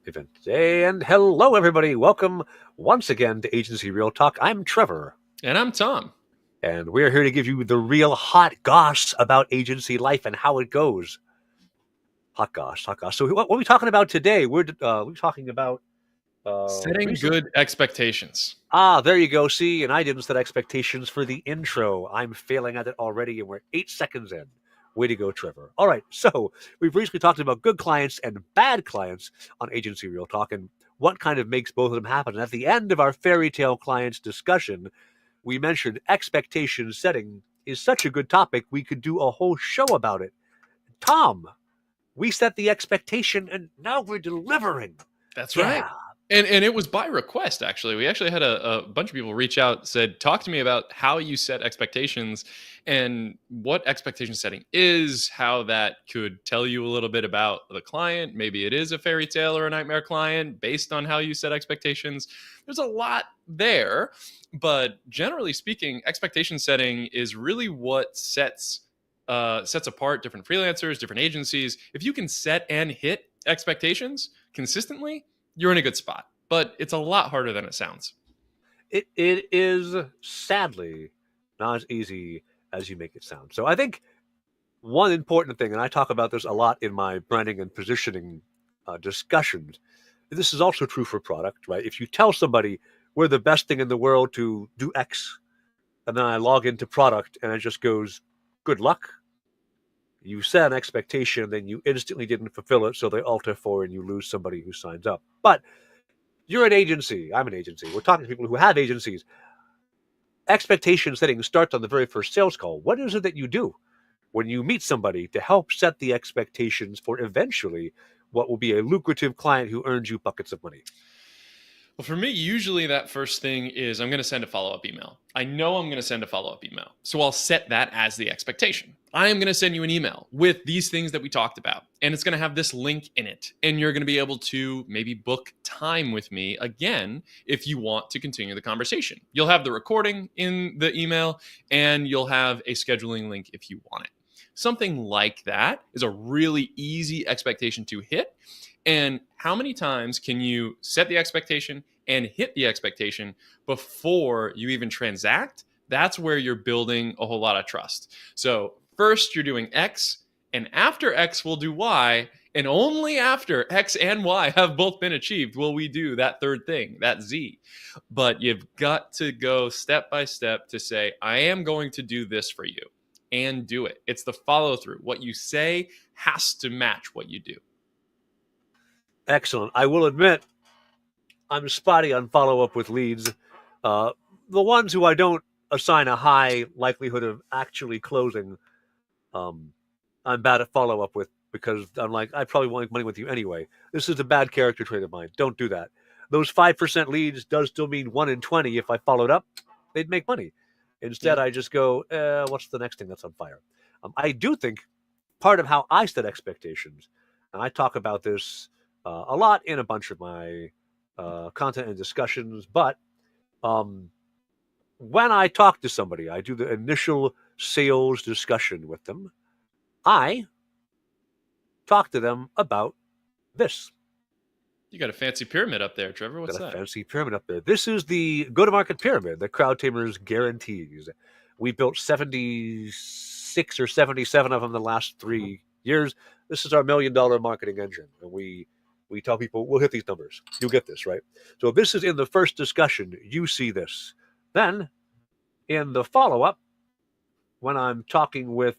event today. And hello, everybody. Welcome once again to Agency Real Talk. I'm Trevor, And I'm Tom. and we're here to give you the real hot goss about agency life and how it goes. Hot goss, hot goss. So, what are we talking about today? We're talking about Setting recent. good expectations. There you go. See, and I didn't set expectations for the intro. I'm failing at it already, and we're 8 seconds in. Way to go, Trevor. All right, so we've recently talked about good clients and bad clients on Agency Real Talk and what kind of makes both of them happen. And at the end of our fairy tale clients discussion, we mentioned expectation setting is such a good topic, we could do a whole show about it. Tom, we set the expectation, and now we're delivering. That's right. Yeah. And it was by request, actually. We actually had a bunch of people reach out, said, talk to me about how you set expectations and what expectation setting is, how that could tell you a little bit about the client. Maybe it is a fairy tale or a nightmare client based on how you set expectations. There's a lot there, but generally speaking, expectation setting is really what sets apart different freelancers, different agencies. If you can set and hit expectations consistently, you're in a good spot. But it's a lot harder than it sounds. It is sadly not as easy as you make it sound. So I think one important thing, and I talk about this a lot in my branding and positioning discussions, this is also true for product, right? If you tell somebody we're the best thing in the world to do X, and then I log into product and it just goes, good luck. You set an expectation, then you instantly didn't fulfill it, so they alter for and you lose somebody who signs up. But you're an agency. I'm an agency. We're talking to people who have agencies. Expectation setting starts on the very first sales call. What is it that you do when you meet somebody to help set the expectations for eventually what will be a lucrative client who earns you buckets of money? Well, for me, usually that first thing is I'm going to send a follow up email. I know I'm going to send a follow up email. So I'll set that as the expectation. I am going to send you an email with these things that we talked about, and it's going to have this link in it. And you're going to be able to maybe book time with me again if you want to continue the conversation. You'll have the recording in the email, and you'll have a scheduling link if you want it. Something like that is a really easy expectation to hit. And how many times can you set the expectation and hit the expectation before you even transact? That's where you're building a whole lot of trust. So first you're doing X, and after X we'll do Y, and only after X and Y have both been achieved will we do that third thing, that Z. But you've got to go step by step to say, I am going to do this for you, and do it. It's the follow through. What you say has to match what you do. Excellent. I will admit I'm spotty on follow up with leads. Uh, the ones who I don't assign a high likelihood of actually closing, um, I'm bad at follow up with because I'm like, I probably won't make money with you anyway. This is a bad character trait of mine. Don't do that. Those 5% leads does still mean 1 in 20. If I followed up, they'd make money. Instead, Yeah. I just go, what's the next thing that's on fire? I do think part of how I set expectations, and I talk about this a lot in a bunch of my content and discussions, but um, when I talk to somebody, I do the initial sales discussion with them. I talk to them about this. You got a fancy pyramid up there, Trevor. What's Got a that? fancy pyramid up there. This is the go to market pyramid that CrowdTamers guarantees. We built 76 or 77 of them in the last 3 years. This is our $1 million marketing engine. And we tell people, we'll hit these numbers. You'll get this, right? So this is in the first discussion. You see this. Then in the follow up, when I'm talking with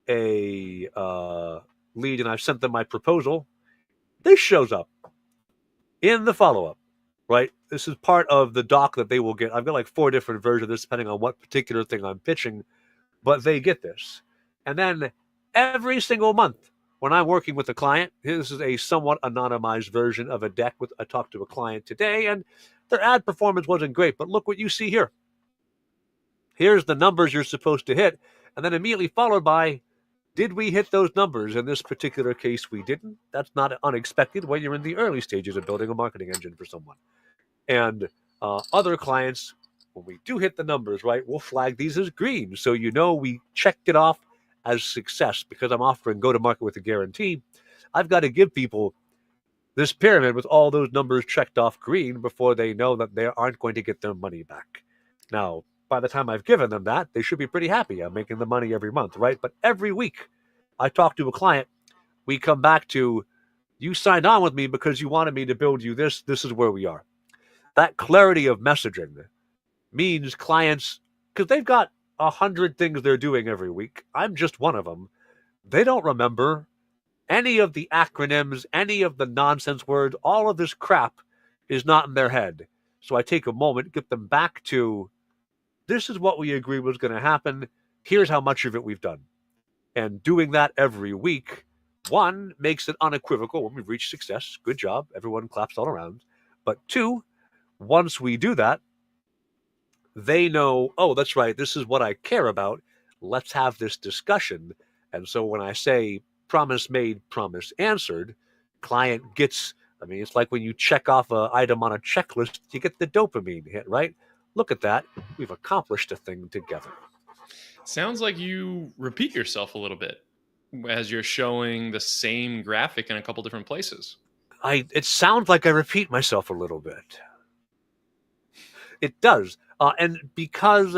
a lead and I've sent them my proposal, this shows up in the follow up, right? This is part of the doc that they will get. I've got like 4 different versions of this depending on what particular thing I'm pitching, but they get this. And then every single month when I'm working with a client, this is a somewhat anonymized version of a deck with I talked to a client today and their ad performance wasn't great, but look what you see here. Here's the numbers you're supposed to hit, and then immediately followed by, did we hit those numbers? In this particular case, we didn't. That's not unexpected when you're in the early stages of building a marketing engine for someone. And other clients, when we do hit the numbers, right, we'll flag these as green. So you know we checked it off as success because I'm offering go to market with a guarantee. I've got to give people this pyramid with all those numbers checked off green before they know that they aren't going to get their money back. Now, by the time I've given them that, they should be pretty happy. I'm making the money every month, right? But every week I talk to a client, we come back to, you signed on with me because you wanted me to build you this. This is where we are. That clarity of messaging means clients, because they've got 100 things they're doing every week. I'm just one of them. They don't remember any of the acronyms, any of the nonsense words. All of this crap is not in their head. So I take a moment, get them back to, this is what we agreed was going to happen. Here's how much of it we've done. And doing that every week, one, makes it unequivocal when we've reached success. Good job. Everyone claps all around. But two, once we do that, they know, oh, that's right, this is what I care about. Let's have this discussion. And so when I say promise made, promise answered, client gets, I mean, it's like when you check off an item on a checklist, you get the dopamine hit, right? Look at that. We've accomplished a thing together. Sounds like you repeat yourself a little bit as you're showing the same graphic in a couple different places. It sounds like I repeat myself a little bit. It does. And because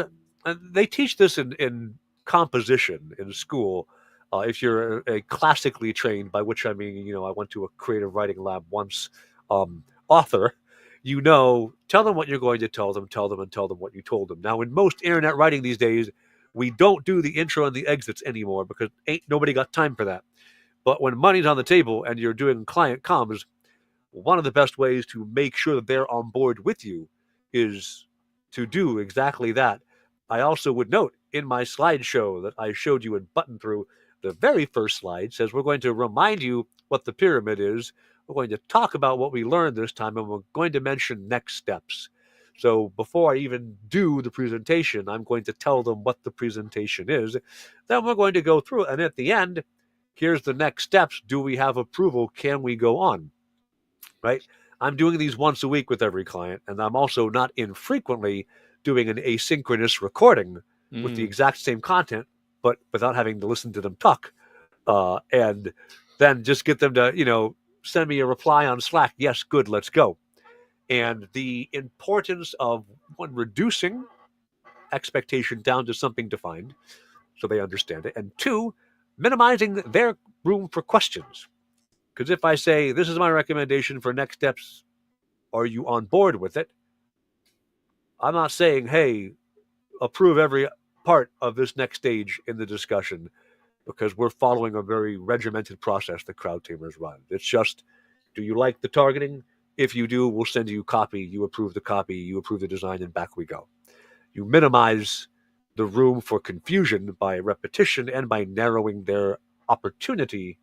they teach this in composition in school, if you're a classically trained, by which I mean, I went to a creative writing lab once, author, tell them what you're going to tell them, and tell them what you told them. Now, in most internet writing these days, we don't do the intro and the exits anymore because ain't nobody got time for that. But when money's on the table and you're doing client comms, one of the best ways to make sure that they're on board with you is to do exactly that. I also would note in my slideshow that I showed you and buttoned through, the very first slide says we're going to remind you what the pyramid is. We're going to talk about what we learned this time, and we're going to mention next steps. So before I even do the presentation, I'm going to tell them what the presentation is. Then we're going to go through it. And at the end, here's the next steps. Do we have approval? Can we go on? Right? I'm doing these once a week with every client, and I'm also not infrequently doing an asynchronous recording with the exact same content, but without having to listen to them talk. And then just get them to, send me a reply on Slack. Yes, good, let's go. And the importance of, one, reducing expectation down to something defined so they understand it, and two, minimizing their room for questions. Because if I say, this is my recommendation for next steps, are you on board with it? I'm not saying, hey, approve every part of this next stage in the discussion, because we're following a very regimented process that crowd tamers run. It's just, do you like the targeting? If you do, we'll send you copy. You approve the copy, you approve the design, and back we go. You minimize the room for confusion by repetition and by narrowing their opportunity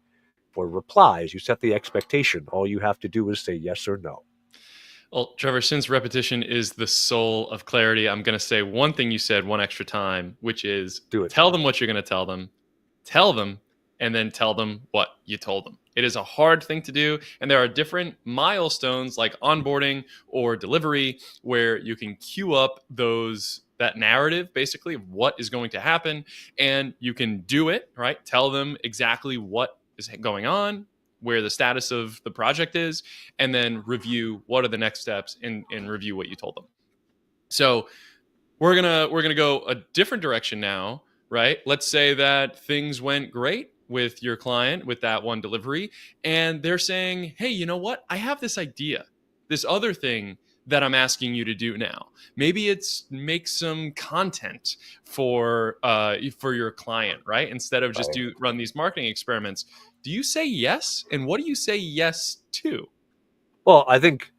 for replies. You set the expectation. All you have to do is say yes or no. Well, Trevor, since repetition is the soul of clarity, I'm going to say one thing you said one extra time, which is Do it. Tell them what you're going to tell them, and then tell them what you told them. It is a hard thing to do, and there are different milestones like onboarding or delivery where you can queue up that narrative basically of what is going to happen, and you can do it, right? Tell them exactly what is going on, where the status of the project is, and then review what are the next steps and review what you told them. So we're gonna go a different direction now, right? Let's say that things went great with your client with that one delivery, and they're saying, hey, you know what? I have this idea, this other thing that I'm asking you to do now. Maybe it's make some content for your client, right? Instead of just run these marketing experiments. Do you say yes? And what do you say yes to? Well, I think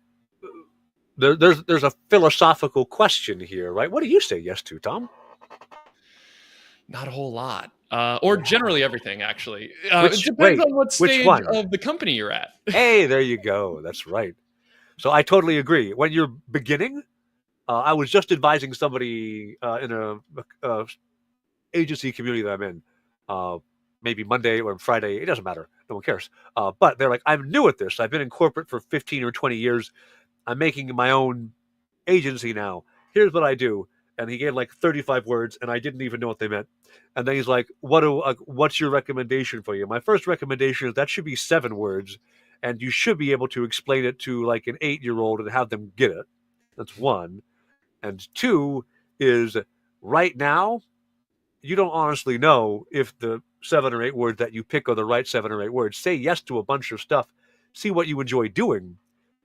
there's a philosophical question here, right? What do you say yes to, Tom? Not a whole lot. Or generally everything, actually. Which, it depends wait, on what which stage one? of the company you're at. Hey, there you go. That's right. So I totally agree. When you're beginning, I was just advising somebody in a agency community that I'm in, maybe Monday or Friday. It doesn't matter. No one cares. But they're like, I'm new at this. I've been in corporate for 15 or 20 years. I'm making my own agency now. Here's what I do. And he gave like 35 words, and I didn't even know what they meant. And then he's like, what's your recommendation for you? My first recommendation is that should be 7 words. and you should be able to explain it to like an 8-year-old and have them get it. That's one. And two is right now, you don't honestly know if the 7 or 8 words that you pick are the right 7 or 8 words. Say yes to a bunch of stuff, see what you enjoy doing,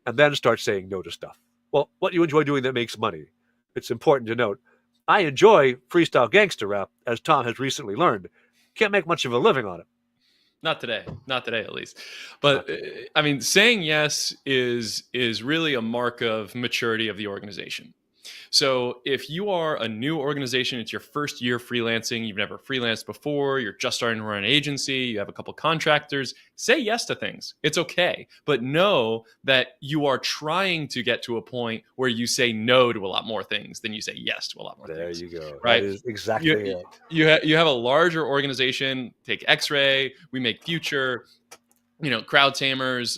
and then start saying no to stuff. Well, what you enjoy doing that makes money. It's important to note. I enjoy freestyle gangster rap, as Tom has recently learned. Can't make much of a living on it. Not today, not today at least. But I mean, saying yes is really a mark of maturity of the organization. So if you are a new organization, it's your first year freelancing, you've never freelanced before, you're just starting to run an agency, you have a couple contractors, say yes to things. It's okay. But know that you are trying to get to a point where you say no to a lot more things than you say yes to a lot more There things. you go. Right? That is exactly it. You have a larger organization, take X-Ray, we make Future, Crowd Tamers,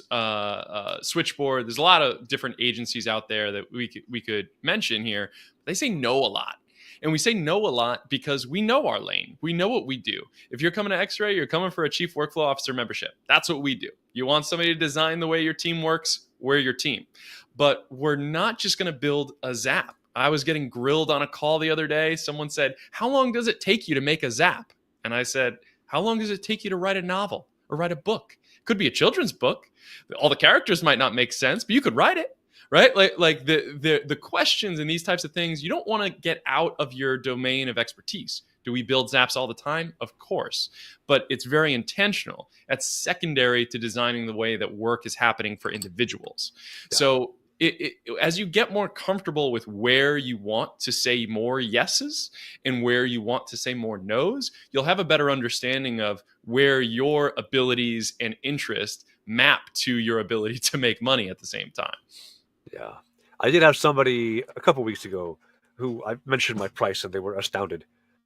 Switchboard. There's a lot of different agencies out there that we could mention here. They say no a lot. And we say no a lot because we know our lane. We know what we do. If you're coming to X-Ray, you're coming for a Chief Workflow Officer membership. That's what we do. You want somebody to design the way your team works, we're your team. But we're not just going to build a Zap. I was getting grilled on a call the other day. Someone said, how long does it take you to make a Zap? And I said, how long does it take you to write a novel or write a book? Could be a children's book. All the characters might not make sense, but you could write it, right? Like the questions and these types of things, you don't want to get out of your domain of expertise. Do we build Zaps all the time? Of course, but it's very intentional. That's secondary to designing the way that work is happening for individuals. Yeah. So as you get more comfortable with where you want to say more yeses and where you want to say more nos, you'll have a better understanding of where your abilities and interest map to your ability to make money at the same time. Yeah. I did have somebody a couple weeks ago who I mentioned my price and they were astounded.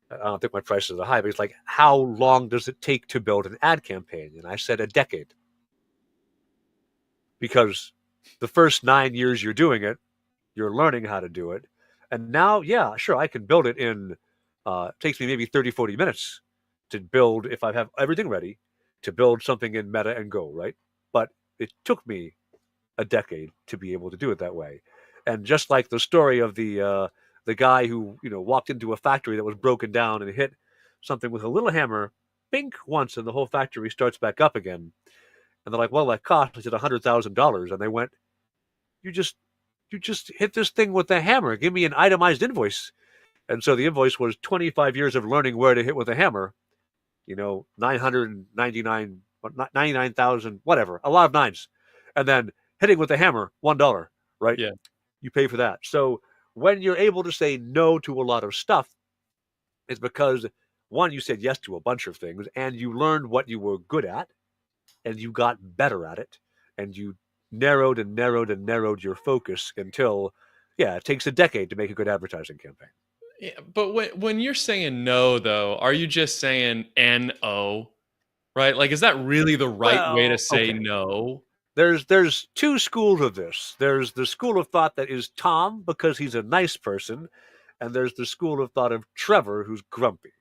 I don't think my prices are high, but it's like, how long does it take to build an ad campaign? And I said a decade. Because the first 9 years you're doing it, you're learning how to do it. And now, yeah, sure, I can build it in, it takes me maybe 30, 40 minutes to build, if I have everything ready, to build something in Meta and Go, right? But it took me a decade to be able to do it that way. And just like the story of the guy who walked into a factory that was broken down and hit something with a little hammer, bink once, and the whole factory starts back up again. And they're like, "Well, that cost us $100,000." And they went, "You just hit this thing with a hammer. Give me an itemized invoice." And so the invoice was 25 years of learning where to hit with a hammer. 999, 99,000, whatever, a lot of nines, and then hitting with a hammer, $1, right? Yeah. You pay for that. So when you're able to say no to a lot of stuff, it's because one, you said yes to a bunch of things, and you learned what you were good at, and you got better at it, and you narrowed and narrowed and narrowed your focus until, yeah, it takes a decade to make a good advertising campaign. Yeah, but when you're saying no, though, are you just saying N-O, right? Like, is that really the right way to say no? There's two schools of this. There's the school of thought that is Tom because he's a nice person, and there's the school of thought of Trevor who's grumpy.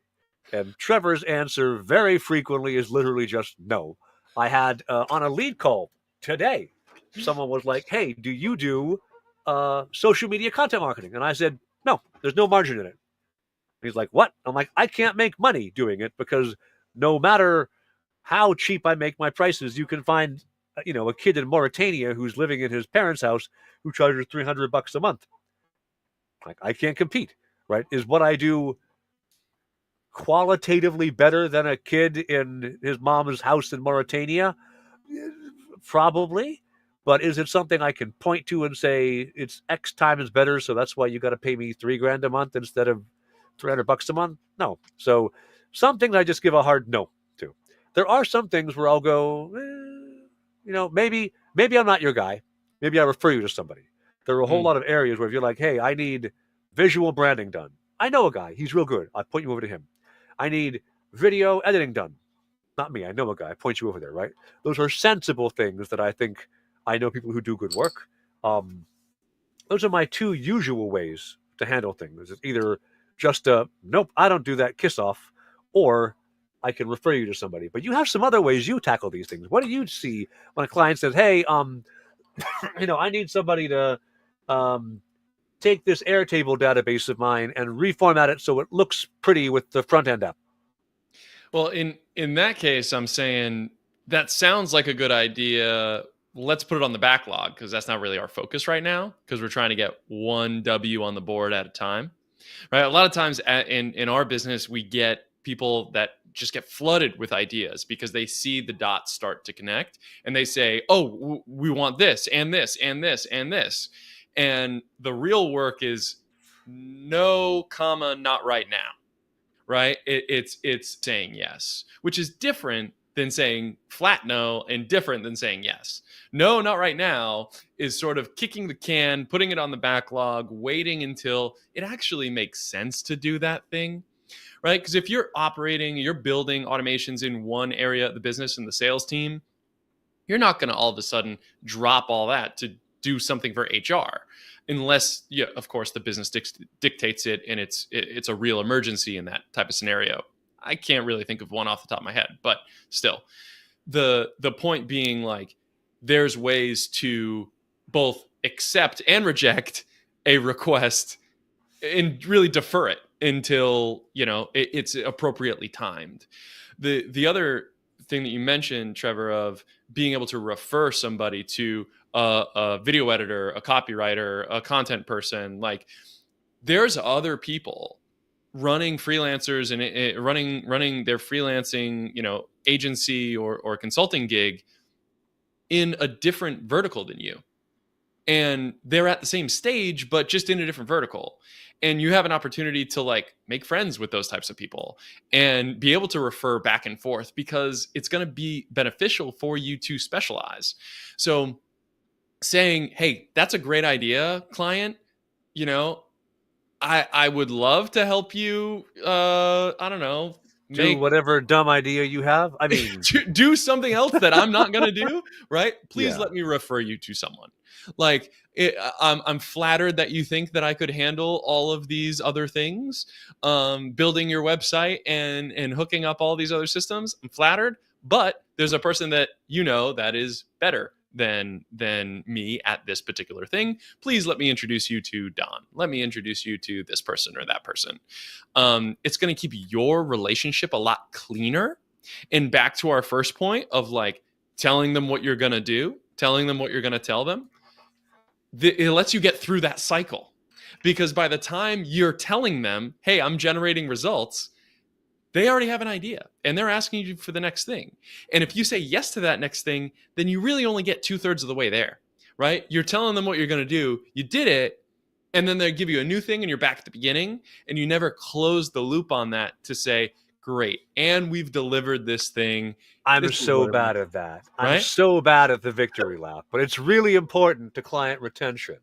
And Trevor's answer very frequently is literally just no. I had on a lead call today, someone was like, "Hey, do you do social media content marketing?" And I said, "No, there's no margin in it." He's like, "What?" I'm like, "I can't make money doing it because no matter how cheap I make my prices, you can find a kid in Mauritania who's living in his parents' house who charges $300 a month. Like, I can't compete, right? Is what I do qualitatively better than a kid in his mom's house in Mauritania? Probably. But is it something I can point to and say it's X times better, so that's why you got to pay me $3,000 a month instead of $300 a month? No. So some things I just give a hard no to. There are some things where I'll go, maybe I'm not your guy. Maybe I refer you to somebody. There are a whole lot of areas where if you're like, "Hey, I need visual branding done." I know a guy. He's real good. I'll point you over to him. I need video editing done. Not me. I know a guy. I point you over there, right? Those are sensible things that I think I know people who do good work. Those are my two usual ways to handle things. It's either just nope, I don't do that, kiss off, or I can refer you to somebody. But you have some other ways you tackle these things. What do you see when a client says, "Hey, I need somebody to um, take this Airtable database of mine and reformat it so it looks pretty with the front end app"? Well, in that case, I'm saying that sounds like a good idea. Let's put it on the backlog because that's not really our focus right now because we're trying to get one W on the board at a time. Right? A lot of times in our business, we get people that just get flooded with ideas because they see the dots start to connect and they say, "Oh, we want this and this and this and this," and the real work is no comma, not right now. Right? It's saying yes, which is different than saying flat no and different than saying yes. No, not right now is sort of kicking the can, putting it on the backlog, waiting until it actually makes sense to do that thing. Right? Because if you're building automations in one area of the business and the sales team, you're not going to all of a sudden drop all that to do something for HR, unless, yeah, of course, the business dictates it and it's a real emergency in that type of scenario. I can't really think of one off the top of my head, but still, the point being, like, there's ways to both accept and reject a request and really defer it until it's appropriately timed. The other thing that you mentioned, Trevor, of being able to refer somebody to a video editor, a copywriter, a content person, like, there's other people running freelancers and running their freelancing agency or consulting gig in a different vertical than you, and they're at the same stage but just in a different vertical, and you have an opportunity to, like, make friends with those types of people and be able to refer back and forth because it's going to be beneficial for you to specialize. So saying, "Hey, that's a great idea, client, you know I would love to help you, I don't know, Do make whatever dumb idea you have. I mean, do something else that I'm not going to do, right? Please yeah. let me refer you to someone." Like, I'm flattered that you think that I could handle all of these other things, building your website and hooking up all these other systems. I'm flattered, but there's a person that that is better than me at this particular thing. Please let me introduce you to Don. Let me introduce you to this person or that person. It's going to keep your relationship a lot cleaner. And back to our first point of, like, telling them what you're going to do, telling them what you're going to tell them, it lets you get through that cycle. Because by the time you're telling them, "Hey, I'm generating results," they already have an idea and they're asking you for the next thing. And if you say yes to that next thing, then you really only get 2/3 of the way there, right? You're telling them what you're going to do, you did it, and then they give you a new thing and you're back at the beginning, and you never close the loop on that to say, "Great, and we've delivered this thing. I'm This is so what it was," bad at that. I'm right? so bad at the victory lap, but it's really important to client retention.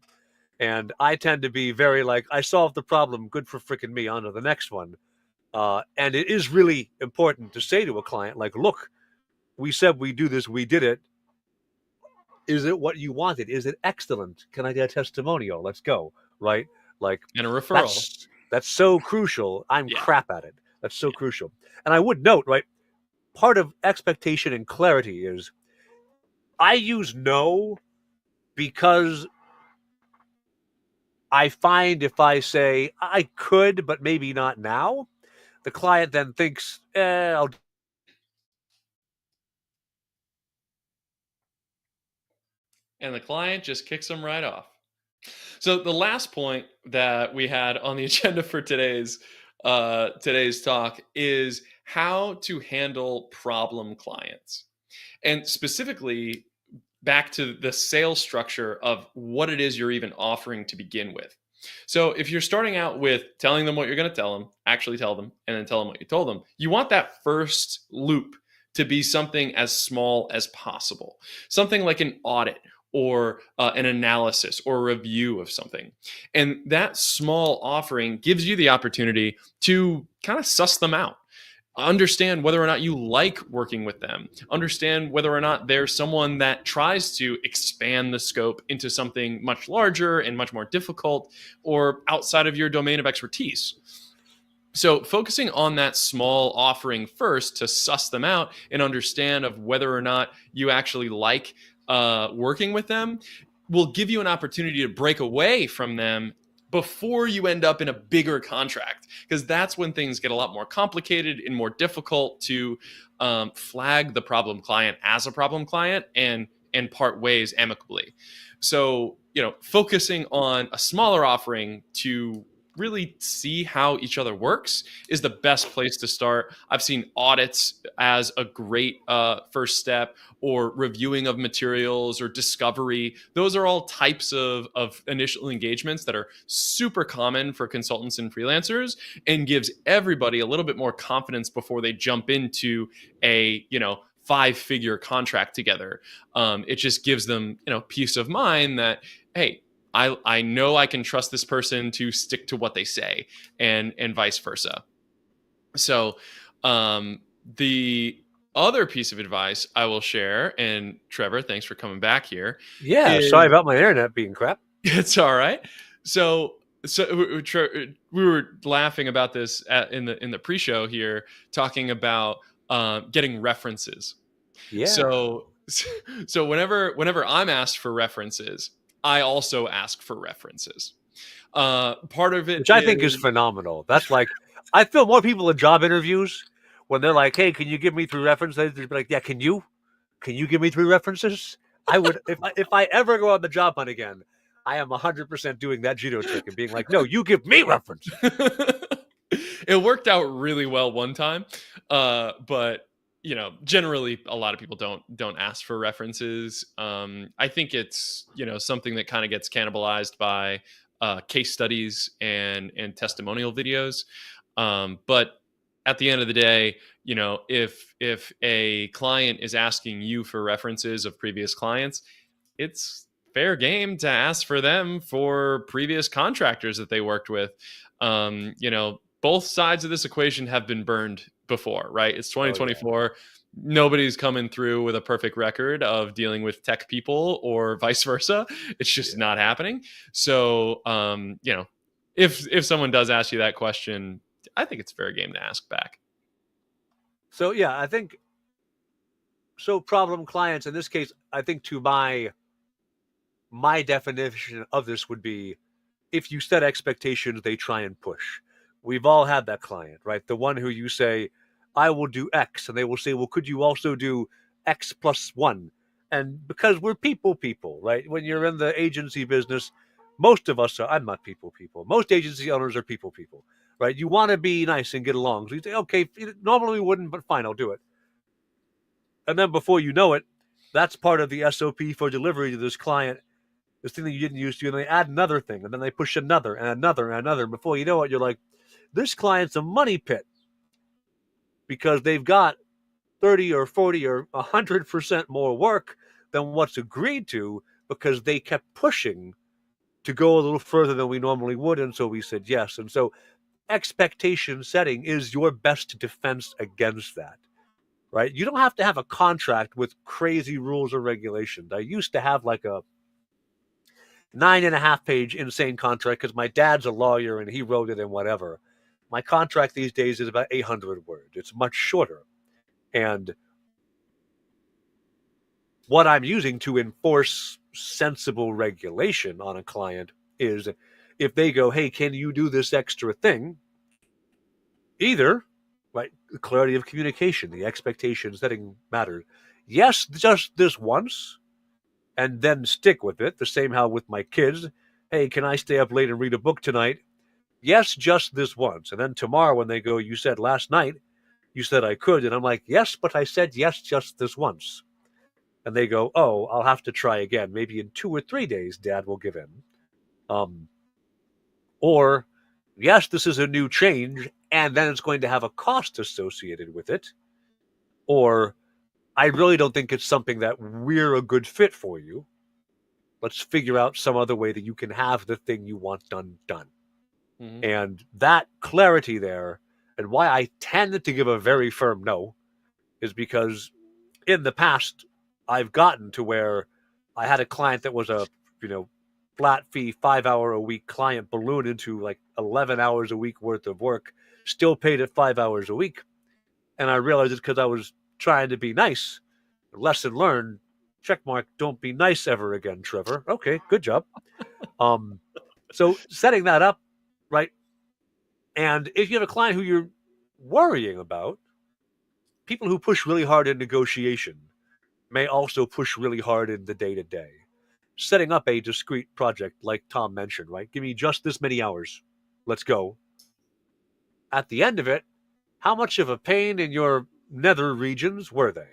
And I tend to be very like, I solved the problem, good for frickin' me, on to the next one. And it is really important to say to a client, like, "Look, we said we do this, we did it. Is it what you wanted? Is it excellent? Can I get a testimonial? Let's go." Right? Like, And a referral. that's so crucial. I'm Yeah. crap at it. That's so Yeah. crucial. And I would note, right, part of expectation and clarity is I use no because I find if I say I could, but maybe not now, the client then thinks, I'll. And the client just kicks them right off. So the last point that we had on the agenda for today's talk is how to handle problem clients. And specifically, back to the sales structure of what it is you're even offering to begin with. So if you're starting out with telling them what you're going to tell them, actually tell them, and then tell them what you told them, you want that first loop to be something as small as possible, something like an audit or an analysis or a review of something. And that small offering gives you the opportunity to kind of suss them out, understand whether or not you like working with them, understand whether or not there's someone that tries to expand the scope into something much larger and much more difficult or outside of your domain of expertise. So focusing on that small offering first to suss them out and understand of whether or not you actually like working with them will give you an opportunity to break away from them before you end up in a bigger contract, because that's when things get a lot more complicated and more difficult to flag the problem client as a problem client and part ways amicably. So, focusing on a smaller offering to really see how each other works is the best place to start. I've seen audits as a great first step, or reviewing of materials or discovery. Those are all types of initial engagements that are super common for consultants and freelancers, and gives everybody a little bit more confidence before they jump into a, 5-figure contract together. It just gives them, peace of mind that, hey, I know I can trust this person to stick to what they say, and vice versa. So the other piece of advice I will share, and Trevor, thanks for coming back here, Yeah, sorry is about my internet being crap. it's all right. So we were laughing about this in the pre-show here, talking about getting references. Yeah, So so whenever I'm asked for references, I also ask for references. Part of it which I think is is phenomenal. That's like, I feel more people in job interviews when they're like, "Hey, can you give me 3 references?" They'd be like, "Yeah, can you? Can you give me 3 references?" I would, if I ever go on the job hunt again, I am 100% doing that judo trick and being like, "No, you give me references." it worked out really well one time, but generally a lot of people don't ask for references. I think it's something that kind of gets cannibalized by case studies and testimonial videos. But at the end of the day, if a client is asking you for references of previous clients, it's fair game to ask for them for previous contractors that they worked with. Both sides of this equation have been burned before, right? It's Oh yeah, 2024. Nobody's coming through with a perfect record of dealing with tech people or vice versa. It's just yeah. not happening. So, if someone does ask you that question, I think it's fair game to ask back. So yeah, I think so. Problem clients in this case, I think to my definition of this would be, if you set expectations, they try and push. We've all had that client, right? The one who you say, I will do X, and they will say, well, could you also do X plus one? And because we're people, right? When you're in the agency business, most of us are, I'm not people. Most agency owners are people, right? You want to be nice and get along. So you say, okay, normally we wouldn't, but fine, I'll do it. And then before you know it, that's part of the SOP for delivery to this client, this thing that you didn't use to, and they add another thing, and then they push another and another and another. And before you know it, you're like, this client's a money pit because they've got 30 or 40 or 100% more work than what's agreed to, because they kept pushing to go a little further than we normally would. And so we said yes. And so expectation setting is your best defense against that, right? You don't have to have a contract with crazy rules or regulations. I used to have like a 9.5 page insane contract because my dad's a lawyer and he wrote it and whatever. My contract these days is about 800 words. It's much shorter. And what I'm using to enforce sensible regulation on a client is, if they go, hey, can you do this extra thing? Either, right, the clarity of communication, the expectation setting matters. Yes, just this once, and then stick with it. The same how with my kids. Hey, can I stay up late and read a book tonight? Yes, just this once. And then tomorrow when they go, you said last night, you said I could. And I'm like, yes, but I said yes, just this once. And they go, oh, I'll have to try again. Maybe in 2 or 3 days, Dad will give in. Um, or, yes, this is a new change, and then it's going to have a cost associated with it. Or, I really don't think it's something that we're a good fit for you. Let's figure out some other way that you can have the thing you want done. Mhm. And that clarity there, and why I tend to give a very firm no, is because in the past I've gotten to where I had a client that was a, you know, flat fee 5 hour a week client balloon into like 11 hours a week worth of work. still paid at 5 hours a week. And I realized it's because I was trying to be nice. Lesson learned. Checkmark. Don't be nice ever again, Trevor. Okay, good job. Um, so setting that up, right? And if you have a client who you're worrying about, people who push really hard in negotiation may also push really hard in the day to day. Setting up a discrete project, like Tom mentioned, right? Give me just this many hours. Let's go. At the end of it, how much of a pain in your nether regions were they?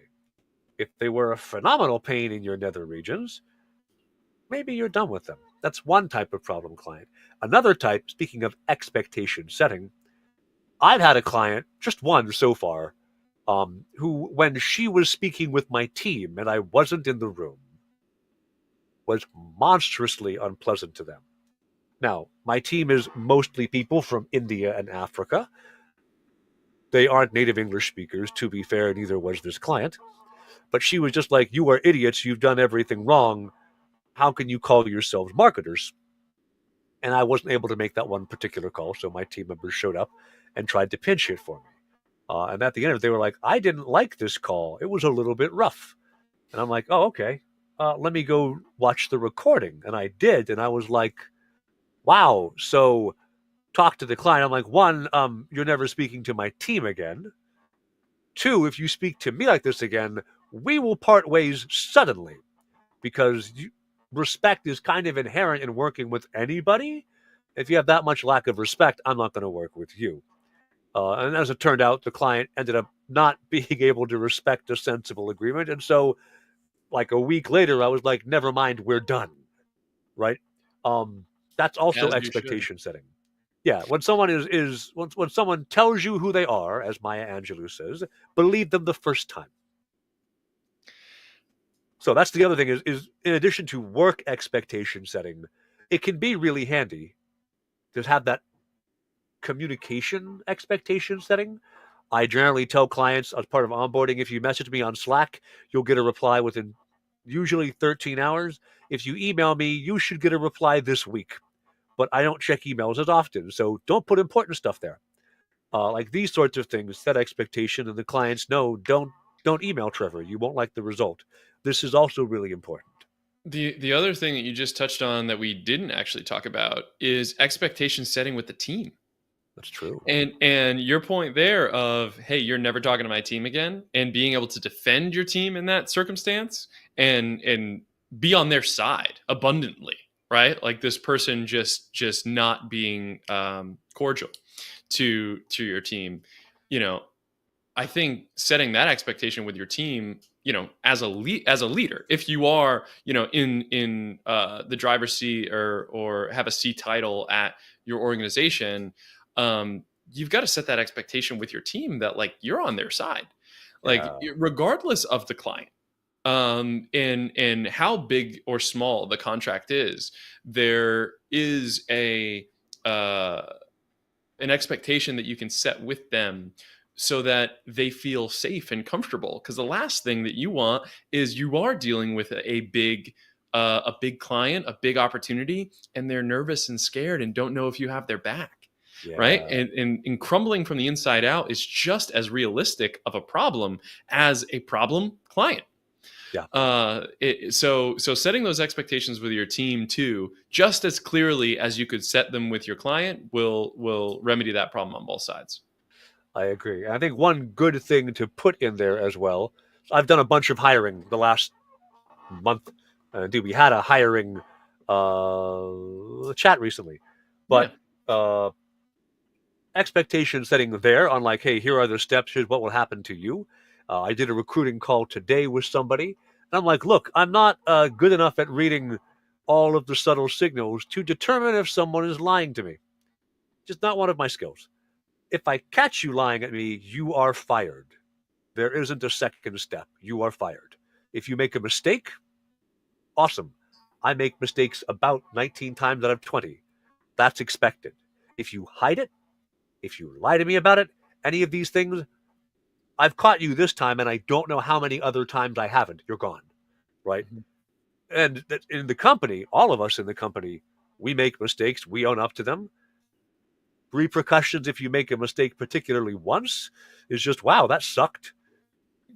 If they were a phenomenal pain in your nether regions, maybe you're done with them. That's one type of problem client. Another type, speaking of expectation setting, I've had a client, just one so far, who, when she was speaking with my team and I wasn't in the room, was monstrously unpleasant to them. Now, my team is mostly people from India and Africa. They aren't native English speakers, to be fair, neither was this client. But she was just like, "You are idiots. You've done everything wrong. How can you call yourselves marketers?" And I wasn't able to make that one particular call, so my team members showed up and tried to pinch hit for me. And at the end of it, they were like, "I didn't like this call. It was a little bit rough." And I'm like, "Oh, okay. Let me go watch the recording." And I did. And I was like, "Wow." So talk to the client. I'm like, one, you're never speaking to my team again. Two, if you speak to me like this again, we will part ways suddenly because respect is kind of inherent in working with anybody. If you have that much lack of respect, I'm not going to work with you. And as it turned out, the client ended up not being able to respect a sensible agreement. And so, like a week later, I was like, never mind, we're done. Right? That's also As you should. expectation setting. Yeah, when someone when someone tells you who they are, as Maya Angelou says, believe them the first time. So that's the other thing is in addition to work expectation setting, it can be really handy to have that communication expectation setting. I generally tell clients as part of onboarding, if you message me on Slack, you'll get a reply within usually 13 hours. If you email me, you should get a reply this week. But I don't check emails as often, so don't put important stuff there. Like these sorts of things, set expectation, and the clients know don't email Trevor. You won't like the result. This is also really important. The other thing that you just touched on that we didn't actually talk about is expectation setting with the team. That's true. And your point there of, hey, you're never talking to my team again, and being able to defend your team in that circumstance and be on their side abundantly, right? Like this person just not being cordial to your team. You know, I think setting that expectation with your team, as a leader, if you are, in the driver's seat or have a C title at your organization, you've got to set that expectation with your team that like you're on their side, like Yeah. regardless of the client, and how big or small the contract is. There is uh, an expectation that you can set with them so that they feel safe and comfortable, because the last thing that you want is you are dealing with a big client, a big opportunity, and they're nervous and scared and don't know if you have their back, right? Yeah. And crumbling from the inside out is just as realistic of a problem as a problem client. Yeah. So setting those expectations with your team too, just as clearly as you could set them with your client, will remedy that problem on both sides. I agree. I think one good thing to put in there as well. I've done a bunch of hiring the last month. Dude, we had a hiring chat recently, Yeah. but expectation setting there on like, hey, here are the steps. Here's what will happen to you. I did a recruiting call today with somebody, and I'm like, look, I'm not good enough at reading all of the subtle signals to determine if someone is lying to me. Just not one of my skills. If I catch you lying at me, you are fired. There isn't a second step. You are fired. If you make a mistake, awesome. I make mistakes about 19 times out of 20. That's expected. If you hide it, if you lie to me about it, any of these things, I've caught you this time, and I don't know how many other times I haven't. You're gone, right? Mhm. And in the company, all of us in the company, we make mistakes. We own up to them. repercussions if you make a mistake, particularly once, is just, wow, that sucked.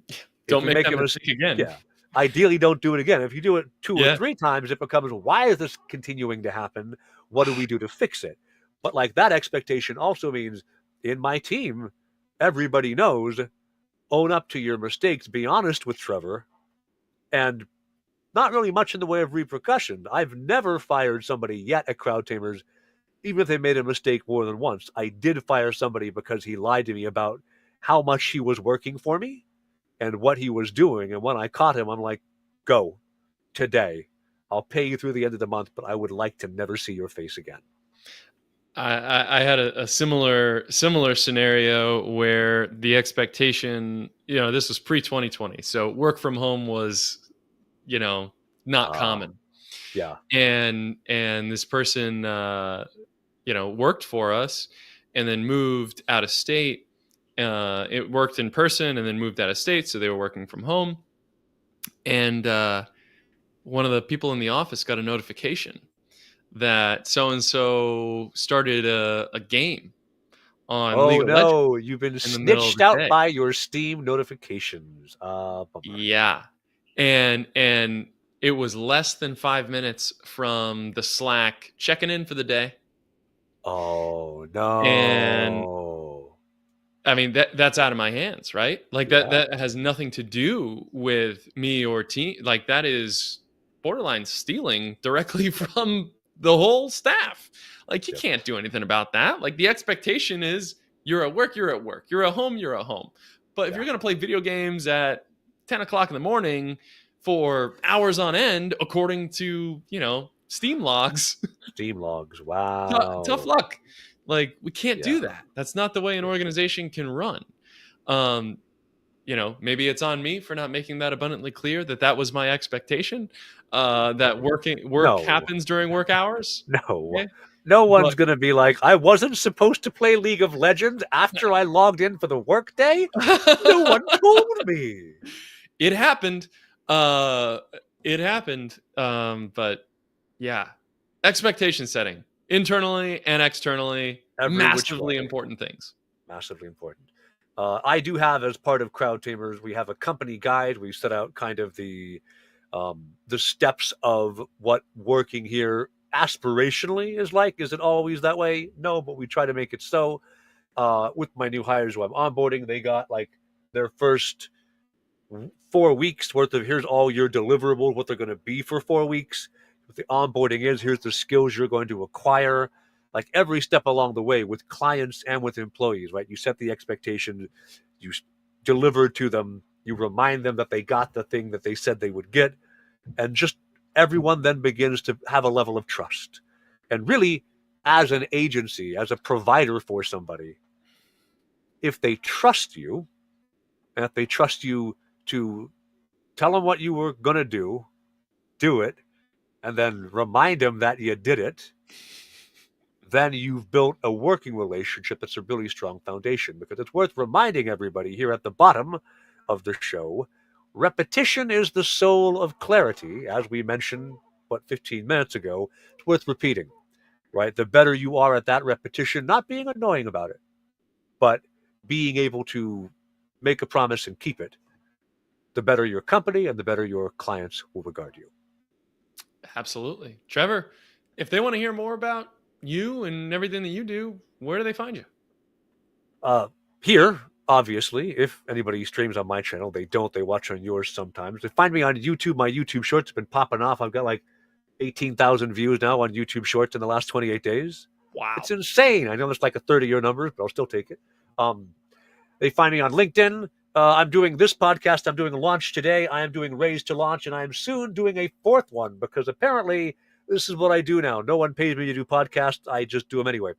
If Don't you make make that a mistake mistake, again. yeah. Ideally, don't do it again. If you do it 2 or Yeah. 3 times, it becomes, why is this continuing to happen? What do we do to fix it? But like that expectation also means in my team, everybody knows, own up to your mistakes, be honest with Trevor, and not really much in the way of repercussion. I've never fired somebody yet at Crowd Tamers, even if they made a mistake more than once. I did fire somebody because he lied to me about how much he was working for me and what he was doing. And when I caught him, I'm like, go today. I'll pay you through the end of the month, but I would like to never see your face again. I had a similar scenario where the expectation, this was pre 2020, so work from home was, not common, Yeah. and this person, worked for us, and then moved out of state. It worked in person, and then moved out of state, so they were working from home, and one of the people in the office got a notification that so and so started a game on Oh League of Legends no, you've been in the middle of snitched the out day. by your Steam notifications. Bummer. Yeah. And it was less than 5 minutes from the Slack checking in for the day. Oh And no. I mean that's out of my hands, right? Like Yeah. that has nothing to do with me or team. Like that is borderline stealing directly from the whole staff. Like you Yep. can't do anything about that. Like the expectation is you're at work, you're at work. You're at home, you're at home. But if Yeah. you're gonna play video games at 10 o'clock in the morning for hours on end, according to, Steam logs, Steam logs. tough Wow. luck. Like we can't Yeah. do that. That's not the way an Yeah. organization can run. Um, maybe it's on me for not making that abundantly clear that was my expectation. That work No. happens during work hours. No. Okay, No one's but going to be like, I wasn't supposed to play League of Legends after I logged in for the workday? No one told me. it happened. Uh, it happened. But yeah, expectation setting internally and externally, Every which massively way. important things. Massively important. I do have, as part of Crowd Tamers, we have a company guide. We set out kind of the steps of what working here aspirationally is like. Is it always that way? No, but we try to make it so. With my new hires who I'm onboarding, they got like their first 4 weeks worth of, here's all your deliverables, what they're going to be for 4 weeks. What the onboarding is, here's the skills you're going to acquire. Like every step along the way with clients and with employees, right? You set the expectation, you deliver to them, you remind them that they got the thing that they said they would get, and just everyone then begins to have a level of trust. And really, as an agency, as a provider for somebody, if they trust you, and if they trust you to tell them what you were going to do it, and then remind them that you did it, then you've built a working relationship that's a really strong foundation. Because it's worth reminding everybody here at the bottom of the show, repetition is the soul of clarity, as we mentioned, 15 minutes ago. It's worth repeating, right? The better you are at that repetition, not being annoying about it, but being able to make a promise and keep it, the better your company and the better your clients will regard you. Absolutely. Trevor, if they want to hear more about you and everything that you do, where do they find you? Here, obviously, if anybody streams on my channel, they don't, they watch on yours sometimes. They find me on YouTube. My YouTube shorts have been popping off. I've got like 18,000 views now on YouTube shorts in the last 28 days. Wow. It's insane. I know it's like a 30-year number, but I'll still take it. They find me on LinkedIn. I'm doing this podcast. I'm doing a launch today. I am doing Raise to Launch, and I am soon doing a fourth one because apparently this is what I do now. No one pays me to do podcasts. I just do them anyway.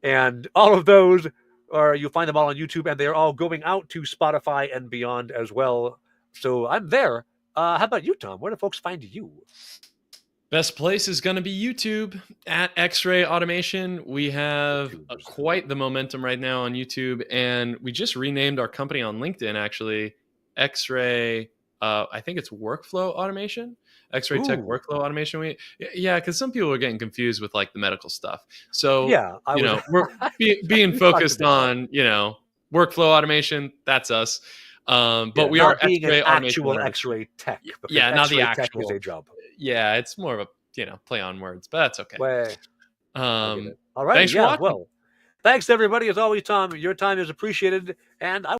And all of those you'll find them all on YouTube, and they're all going out to Spotify and beyond as well. So I'm there. How about you, Tom? Where do folks find you? Best place is going to be YouTube at X-Ray Automation. We have quite the momentum right now on YouTube, and we just renamed our company on LinkedIn, actually. X-Ray, I think it's Workflow Automation. X-ray tech Ooh. workflow automation. Yeah, because some people are getting confused with like the medical stuff. So Yeah, I was. we're being We talked focused about that. on workflow automation. That's us. But Yeah, we are not being an X-ray automation actual learners. X-ray tech, because Yeah, not the X-ray tech is a actual. job. Yeah, it's more of a play on words, but that's okay. Way, I get it. All righty, Thanks for yeah. watching. Well, thanks everybody. As always, Tom, your time is appreciated, and I